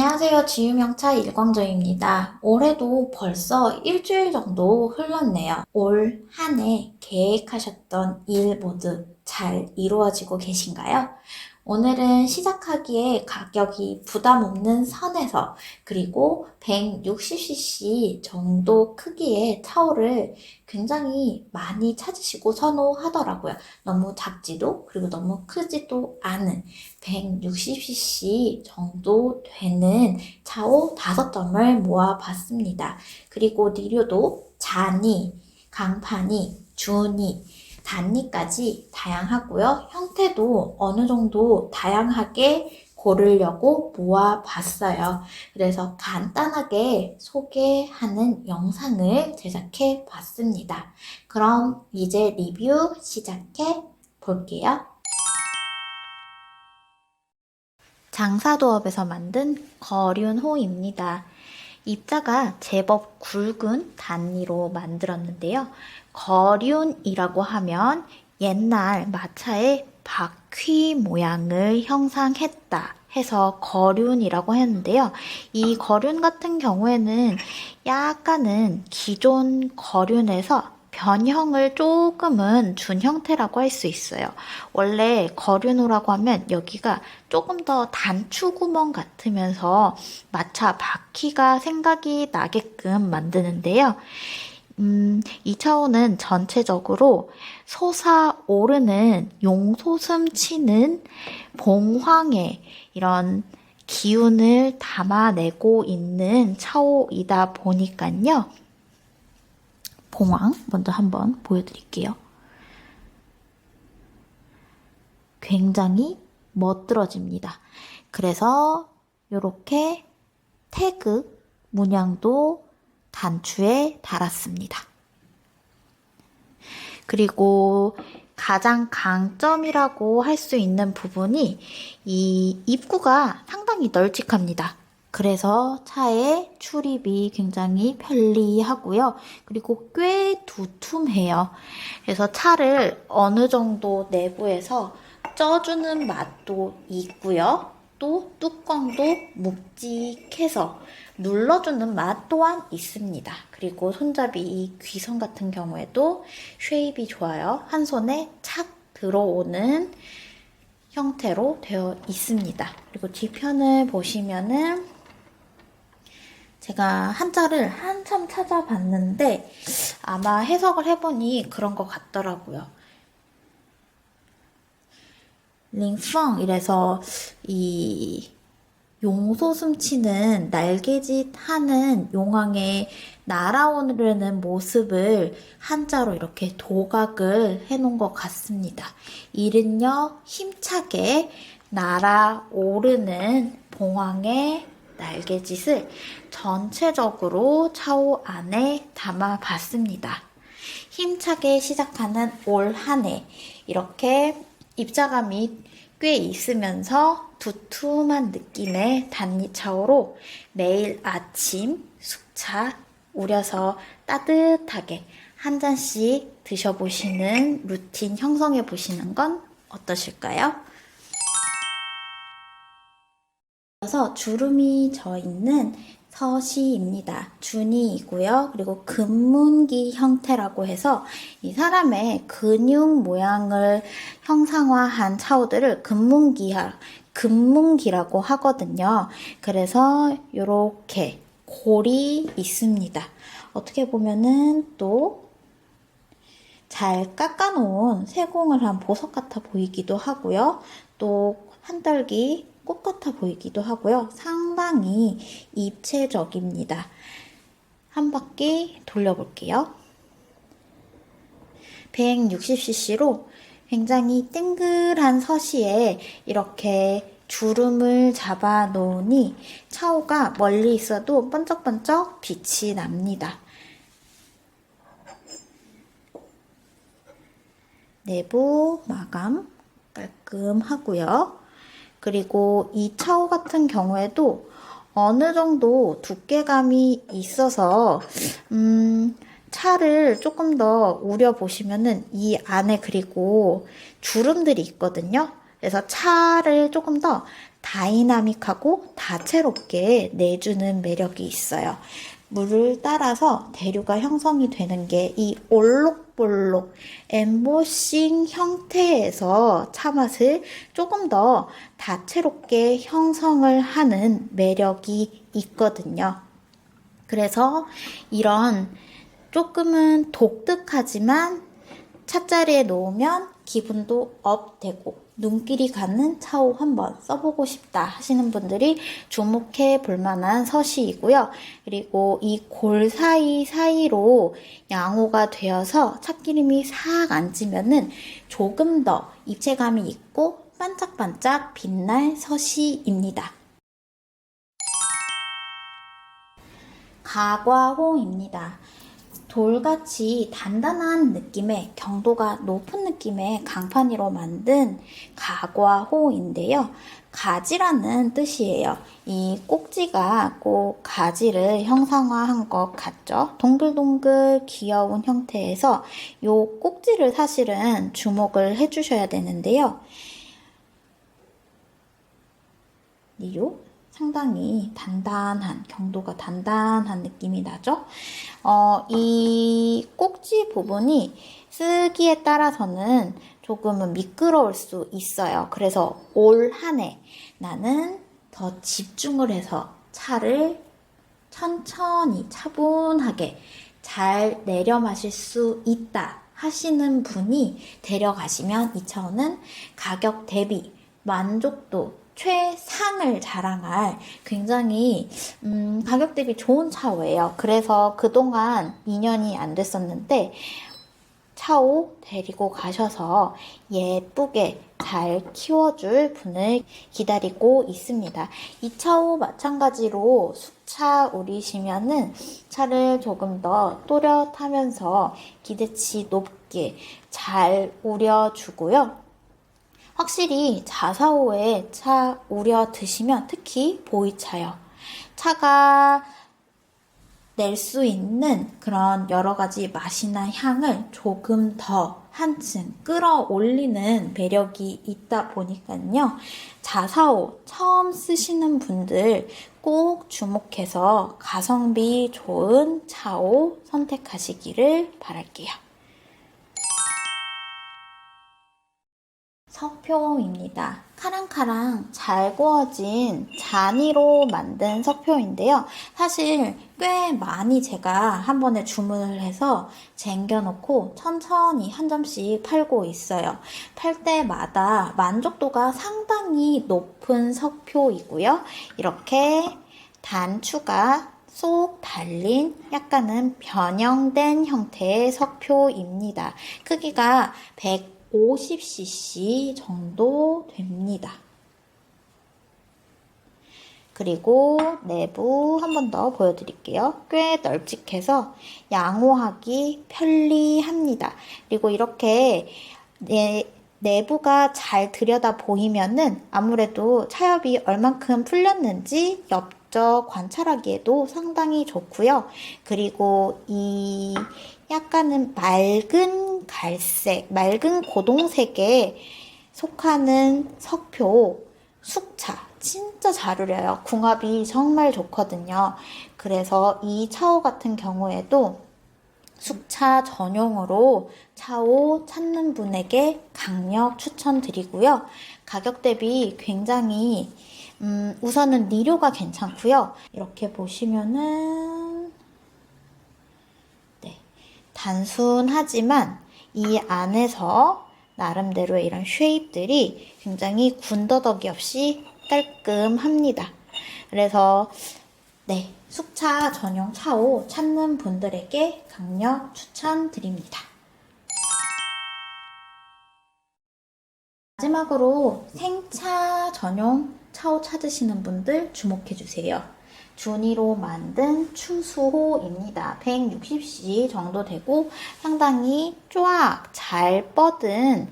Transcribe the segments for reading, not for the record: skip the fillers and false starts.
안녕하세요. 지유명차 일광조입니다. 올해도 벌써 일주일 정도 흘렀네요. 올 한 해 계획하셨던 일 모두 잘 이루어지고 계신가요? 오늘은 시작하기에 가격이 부담 없는 선에서 그리고 160cc 정도 크기의 타올을 굉장히 많이 찾으시고 선호하더라고요. 너무 작지도 그리고 너무 크지도 않은 160cc 정도 되는 차오 5점을 모아봤습니다. 그리고 니류도 자니, 강파니, 주니, 단니까지 다양하고요. 형태도 어느 정도 다양하게 고르려고 모아봤어요. 그래서 간단하게 소개하는 영상을 제작해 봤습니다. 그럼 이제 리뷰 시작해 볼게요. 장사도업에서 만든 거륜호입니다. 입자가 제법 굵은 단위로 만들었는데요. 거륜이라고 하면 옛날 마차의 바퀴 모양을 형상했다 해서 거륜이라고 했는데요. 이 거륜 같은 경우에는 약간은 기존 거륜에서 변형을 조금은 준 형태라고 할 수 있어요. 원래 거륜호라고 하면 여기가 조금 더 단추구멍 같으면서 마차 바퀴가 생각이 나게끔 만드는데요. 이 차원은 전체적으로 솟아오르는 용솟음 치는 봉황의 이런 기운을 담아내고 있는 차오이다 보니까요. 봉황 먼저 한번 보여드릴게요. 굉장히 멋들어집니다. 그래서 이렇게 태그 문양도 단추에 달았습니다. 그리고 가장 강점이라고 할 수 있는 부분이 이 입구가 상당히 널찍합니다. 그래서 차에 출입이 굉장히 편리하고요. 그리고 꽤 두툼해요. 그래서 차를 어느 정도 내부에서 쪄주는 맛도 있고요. 또 뚜껑도 묵직해서 눌러주는 맛 또한 있습니다. 그리고 손잡이 이 귀선 같은 경우에도 쉐입이 좋아요. 한 손에 착 들어오는 형태로 되어 있습니다. 그리고 뒤편을 보시면은 제가 한자를 한참 찾아봤는데 아마 해석을 해보니 그런 것 같더라고요. 링펑 이래서 이 용솟음치는 날개짓 하는 용왕의 날아오르는 모습을 한자로 이렇게 도각을 해놓은 것 같습니다. 이는요, 힘차게 날아오르는 봉황의 날개짓을 전체적으로 차오 안에 담아봤습니다. 힘차게 시작하는 올 한 해 이렇게 입자감이 꽤 있으면서 두툼한 느낌의 단니차오로 매일 아침 숙차 우려서 따뜻하게 한 잔씩 드셔보시는 루틴 형성해 보시는 건 어떠실까요? 그래서 주름이 져 있는 서시입니다. 준이이고요. 그리고 금문기 형태라고 해서 이 사람의 근육 모양을 형상화한 차오들을 금문기라고 하거든요. 그래서 이렇게 골이 있습니다. 어떻게 보면은 또 잘 깎아놓은 세공을 한 보석 같아 보이기도 하고요. 또 한떨기 꽃 같아 보이기도 하고요. 상당히 입체적입니다. 한 바퀴 돌려볼게요. 160cc로 굉장히 땡글한 서시에 이렇게 주름을 잡아 놓으니 차오가 멀리 있어도 번쩍번쩍 빛이 납니다. 내부 마감 깔끔하고요. 그리고 이 차오 같은 경우에도 어느 정도 두께감이 있어서 차를 조금 더 우려보시면은 이 안에 그리고 주름들이 있거든요. 그래서 차를 조금 더 다이나믹하고 다채롭게 내주는 매력이 있어요. 물을 따라서 대류가 형성이 되는 게 이 올록볼록 엠보싱 형태에서 차 맛을 조금 더 다채롭게 형성을 하는 매력이 있거든요. 그래서 이런 조금은 독특하지만 찻자리에 놓으면 기분도 업되고 눈길이 가는 차오 한번 써보고 싶다 하시는 분들이 주목해 볼 만한 서시이고요. 그리고 이 골 사이사이로 양호가 되어서 찻기름이 싹 앉으면은 조금 더 입체감이 있고 반짝반짝 빛날 서시입니다. 가과호입니다. 돌같이 단단한 느낌의 경도가 높은 느낌의 강판으로 만든 가과호인데요. 가지라는 뜻이에요. 이 꼭지가 꼭 가지를 형상화한 것 같죠? 동글동글 귀여운 형태에서 이 꼭지를 사실은 주목을 해주셔야 되는데요. 요 상당히 단단한, 경도가 단단한 느낌이 나죠? 이 꼭지 부분이 쓰기에 따라서는 조금은 미끄러울 수 있어요. 그래서 올 한 해 나는 더 집중을 해서 차를 천천히 차분하게 잘 내려 마실 수 있다 하시는 분이 데려가시면 이 차는 가격 대비 만족도 최상을 자랑할 굉장히 가격 대비 좋은 차오예요. 그래서 그동안 2년이 안 됐었는데 차오 데리고 가셔서 예쁘게 잘 키워줄 분을 기다리고 있습니다. 이 차오 마찬가지로 숙차 우리시면은 차를 조금 더 또렷하면서 기대치 높게 잘 우려주고요. 확실히 자사오에 차 우려 드시면 특히 보이차요. 차가 낼 수 있는 그런 여러 가지 맛이나 향을 조금 더 한층 끌어올리는 매력이 있다 보니까요. 자사오 처음 쓰시는 분들 꼭 주목해서 가성비 좋은 차오 선택하시기를 바랄게요. 석표입니다. 카랑카랑 잘 구워진 잔이로 만든 석표인데요. 사실 꽤 많이 제가 한 번에 주문을 해서 쟁겨놓고 천천히 한 점씩 팔고 있어요. 팔 때마다 만족도가 상당히 높은 석표이고요. 이렇게 단추가 쏙 달린 약간은 변형된 형태의 석표입니다. 크기가 150cc 정도 됩니다. 그리고 내부 한 번 더 보여드릴게요. 꽤 널찍해서 양호하기 편리합니다. 그리고 이렇게 내부가 잘 들여다 보이면은 아무래도 차엽이 얼만큼 풀렸는지 엽적 관찰하기에도 상당히 좋고요. 그리고 이 약간은 맑은 갈색, 맑은 고동색에 속하는 석표, 숙차 진짜 잘 우려요. 궁합이 정말 좋거든요. 그래서 이 차오 같은 경우에도 숙차 전용으로 차오 찾는 분에게 강력 추천드리고요. 가격 대비 굉장히 우선은 니료가 괜찮고요. 이렇게 보시면은 네, 단순하지만 이 안에서 나름대로의 이런 쉐입들이 굉장히 군더더기 없이 깔끔합니다. 그래서 네, 숙차 전용 차오 찾는 분들에게 강력 추천드립니다. 마지막으로 생차 전용 차오 찾으시는 분들 주목해주세요. 주니로 만든 추수호입니다. 160cc 정도 되고 상당히 쫙 잘 뻗은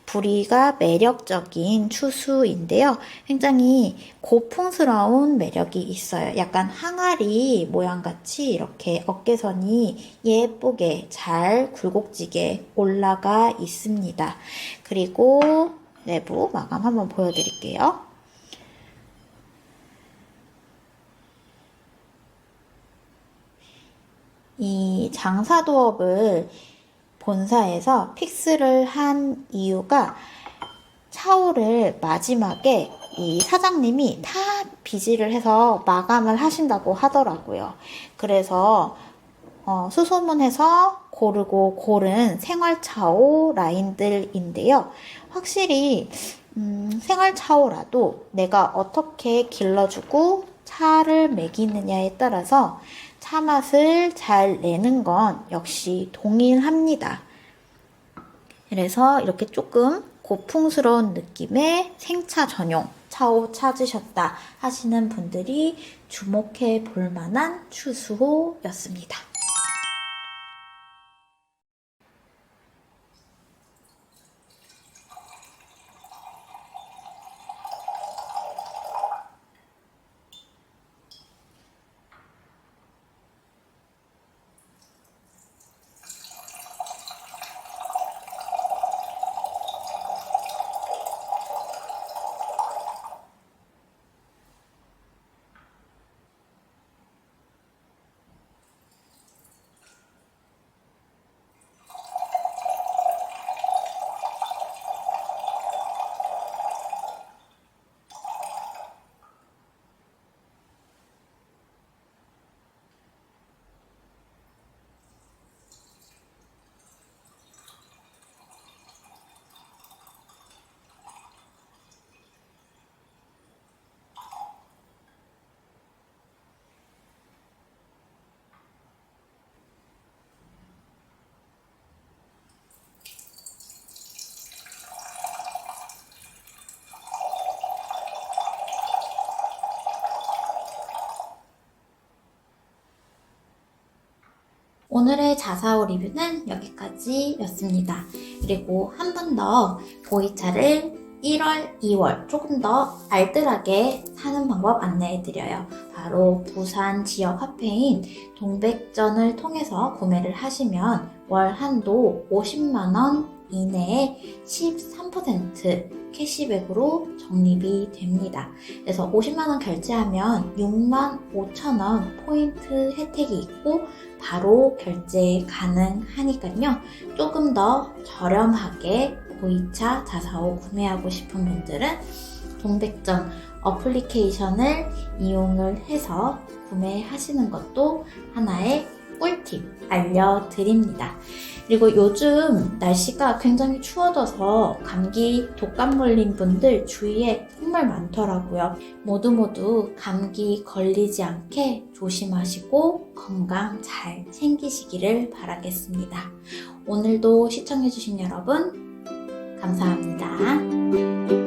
부리가 매력적인 추수인데요. 굉장히 고풍스러운 매력이 있어요. 약간 항아리 모양같이 이렇게 어깨선이 예쁘게 잘 굴곡지게 올라가 있습니다. 그리고 내부 마감 한번 보여드릴게요. 이 장사도업을 본사에서 픽스를 한 이유가 차오를 마지막에 이 사장님이 다 비지를 해서 마감을 하신다고 하더라고요. 그래서 수소문해서 고르고 고른 생활차오 라인들인데요. 확실히 생활차오라도 내가 어떻게 길러주고 차를 먹이느냐에 따라서 차 맛을 잘 내는 건 역시 동일합니다. 그래서 이렇게 조금 고풍스러운 느낌의 생차 전용 차오 찾으셨다 하시는 분들이 주목해 볼 만한 추수호였습니다. 오늘의 자사오 리뷰는 여기까지였습니다. 그리고 한 번 더 보이차를 1월, 2월 조금 더 알뜰하게 사는 방법 안내해드려요. 바로 부산 지역 화폐인 동백전을 통해서 구매를 하시면 월 한도 50만원 이내에 13% 캐시백으로 적립이 됩니다. 그래서 50만원 결제하면 65,000원 포인트 혜택이 있고 바로 결제 가능하니까요. 조금 더 저렴하게 보이차 자사오 구매하고 싶은 분들은 동백전 어플리케이션을 이용을 해서 구매하시는 것도 하나의 꿀팁 알려드립니다. 그리고 요즘 날씨가 굉장히 추워져서 감기, 독감 걸린 분들 주위에 정말 많더라고요. 모두 감기 걸리지 않게 조심하시고 건강 잘 챙기시기를 바라겠습니다. 오늘도 시청해주신 여러분 감사합니다.